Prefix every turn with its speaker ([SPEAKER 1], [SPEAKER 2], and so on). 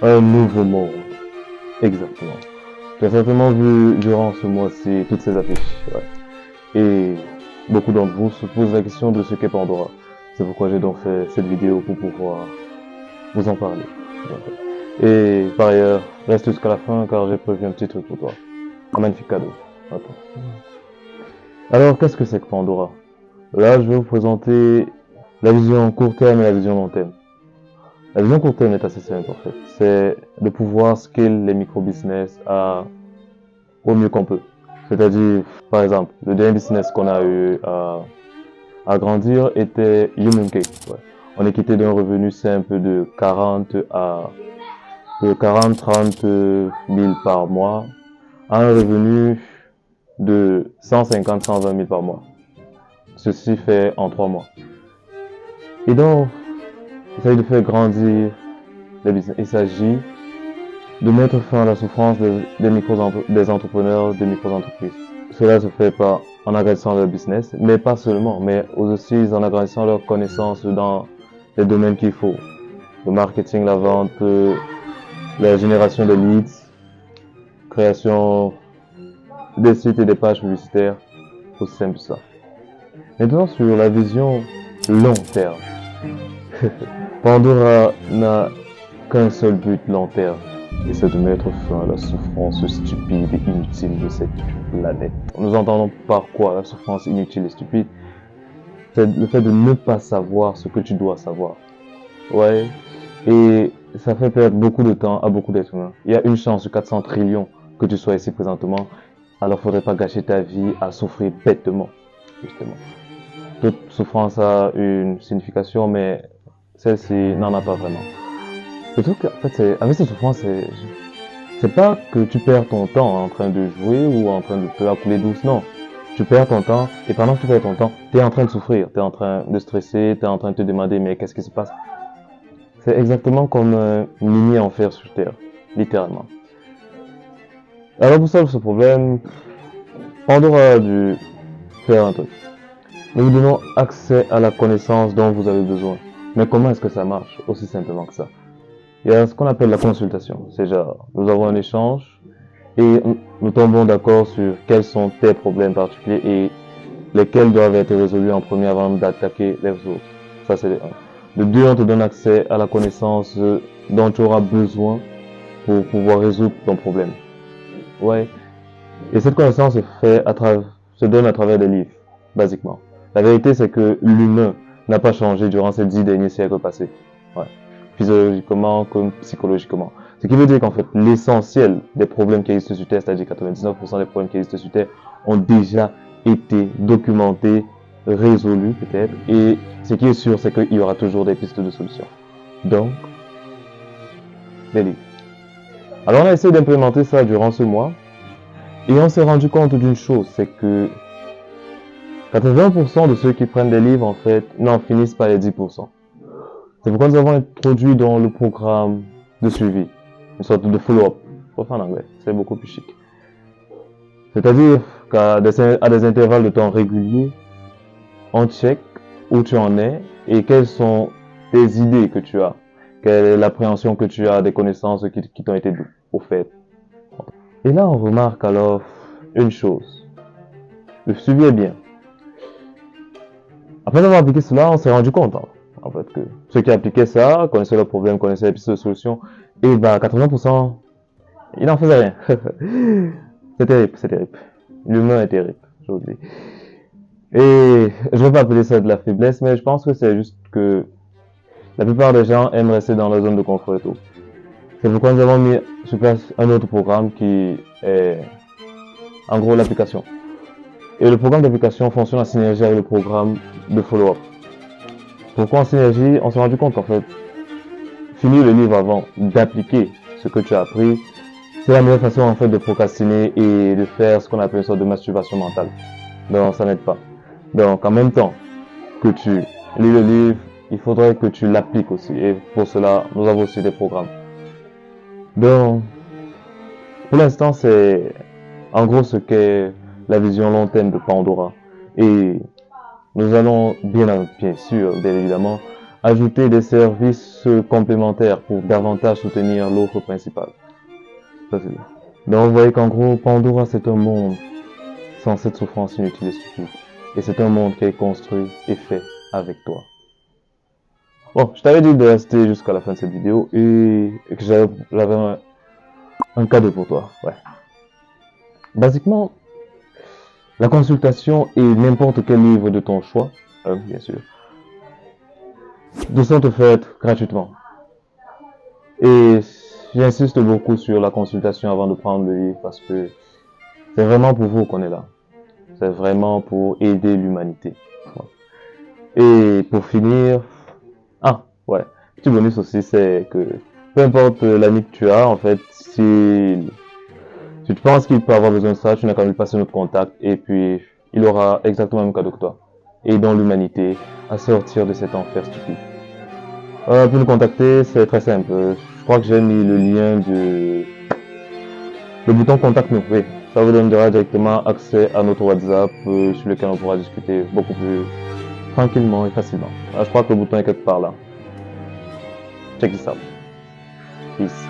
[SPEAKER 1] Un nouveau monde. Exactement. Tu as certainement vu durant ce mois-ci toutes ces affiches. Ouais. Et beaucoup d'entre vous se posent la question de ce qu'est Pandora. C'est pourquoi j'ai donc fait cette vidéo pour pouvoir vous en parler. Et par ailleurs, reste jusqu'à la fin car j'ai prévu un petit truc pour toi. Un magnifique cadeau. Attends. Alors, qu'est-ce que c'est que Pandora? Là, je vais vous présenter la vision court terme et la vision long terme. La vision court terme est assez simple en fait. C'est de pouvoir scale les micro-business au mieux qu'on peut. C'est-à-dire, par exemple, le dernier business qu'on a eu à grandir était Human Cake. Ouais. On est quitté d'un revenu simple de 40-30 000 par mois à un revenu de 150-120 000 par mois. Ceci fait en 3 mois. Et donc, il s'agit de faire grandir les business. Il s'agit de mettre fin à la souffrance des entrepreneurs, des micro-entreprises. Cela se fait pas en agrandissant leur business, mais pas seulement, mais aussi en agrandissant leurs connaissances dans les domaines qu'il faut. Le marketing, la vente, la génération de leads, création des sites et des pages publicitaires, aussi simple que ça. Maintenant sur la vision long terme. Pandora n'a qu'un seul but long terme, et c'est de mettre fin à la souffrance stupide et inutile de cette planète. Nous entendons par quoi la souffrance inutile et stupide? C'est le fait de ne pas savoir ce que tu dois savoir. Ouais. Et ça fait perdre beaucoup de temps à beaucoup d'êtres humains. Il y a une chance sur 400 trillions que tu sois ici présentement, alors faudrait pas gâcher ta vie à souffrir bêtement, justement. Toute souffrance a une signification, mais celle-ci n'en a pas vraiment. Le truc, en fait, avec cette souffrance, c'est pas que tu perds ton temps en train de jouer ou en train de te la couler douce, non. Tu perds ton temps, et pendant que tu perds ton temps, tu es en train de souffrir, tu es en train de stresser, tu es en train de te demander, mais qu'est-ce qui se passe? C'est exactement comme un mini enfer sur Terre, littéralement. Alors pour résoudre ce problème, Pandora a dû faire un truc. Nous vous donnons accès à la connaissance dont vous avez besoin. Mais comment est-ce que ça marche? Aussi simplement que ça. Il y a ce qu'on appelle la consultation. C'est genre, nous avons un échange et nous tombons d'accord sur quels sont tes problèmes particuliers et lesquels doivent être résolus en premier avant d'attaquer les autres. Ça, c'est le 1. De 2, on te donne accès à la connaissance dont tu auras besoin pour pouvoir résoudre ton problème. Ouais. Et cette connaissance se donne à travers des livres, basiquement. La vérité, c'est que l'humain n'a pas changé durant ces 10 derniers siècles passés. Ouais. Physiologiquement comme psychologiquement. Ce qui veut dire qu'en fait, l'essentiel des problèmes qui existent sur Terre, c'est-à-dire 99% des problèmes qui existent sur Terre, ont déjà été documentés, résolus peut-être. Et ce qui est sûr, c'est qu'il y aura toujours des pistes de solutions. Donc, des livres. Alors on a essayé d'implémenter ça durant ce mois. Et on s'est rendu compte d'une chose, c'est que 80% de ceux qui prennent des livres, en fait, n'en finissent pas les 10%. C'est pourquoi nous avons introduit dans le programme de suivi une sorte de follow-up. Faut faire en anglais, c'est beaucoup plus chic. C'est-à-dire qu'à des intervalles de temps réguliers, on check où tu en es et quelles sont tes idées que tu as, quelle est l'appréhension que tu as des connaissances qui t'ont été offertes. Et là, on remarque alors une chose. Le suivi est bien. Après avoir appliqué cela, on s'est rendu compte, en fait, que ceux qui appliquaient ça, connaissaient le problème, connaissaient les pistes de solution, et bah, 80%, ils n'en faisaient rien. C'est terrible, c'est terrible. L'humain est terrible, je vous le dis. Et je vais pas appeler ça de la faiblesse, mais je pense que c'est juste que la plupart des gens aiment rester dans leur zone de confort et tout. C'est pourquoi nous avons mis sur place un autre programme qui est, en gros, l'application. Et le programme d'application fonctionne en synergie avec le programme de follow-up. Pourquoi en synergie? On s'est rendu compte qu'en fait, finir le livre avant d'appliquer ce que tu as appris, c'est la meilleure façon en fait de procrastiner et de faire ce qu'on appelle une sorte de masturbation mentale. Donc ça n'aide pas. Donc en même temps que tu lis le livre, il faudrait que tu l'appliques aussi. Et pour cela, nous avons aussi des programmes. Donc, pour l'instant, c'est en gros ce qu'est la vision long terme de Pandora. Et nous allons bien sûr, bien évidemment, Ajouter des services complémentaires pour davantage soutenir l'offre principale. Ça, c'est bien. Donc, vous voyez qu'en gros, Pandora, c'est un monde sans cette souffrance inutile et stupide. Et c'est un monde qui est construit et fait avec toi. Bon, je t'avais dit de rester jusqu'à la fin de cette vidéo et que j'avais un cadeau pour toi. Ouais. Basiquement, la consultation et n'importe quel livre de ton choix, bien sûr, sont offertes gratuitement. Et j'insiste beaucoup sur la consultation avant de prendre le livre parce que c'est vraiment pour vous qu'on est là. C'est vraiment pour aider l'humanité. Et pour finir, ah, ouais, petit bonus aussi, c'est que peu importe l'ami que tu as, en fait, si tu penses qu'il peut avoir besoin de ça, tu n'as qu'à lui passer notre contact et puis il aura exactement le même cadeau que toi. Aidons l'humanité à sortir de cet enfer stupide. Pour nous contacter, c'est très simple. Je crois que j'ai mis le lien le bouton contact nous. Oui, ça vous donnera directement accès à notre WhatsApp sur lequel on pourra discuter beaucoup plus tranquillement et facilement. Je crois que le bouton est quelque part là. Check this out. Peace.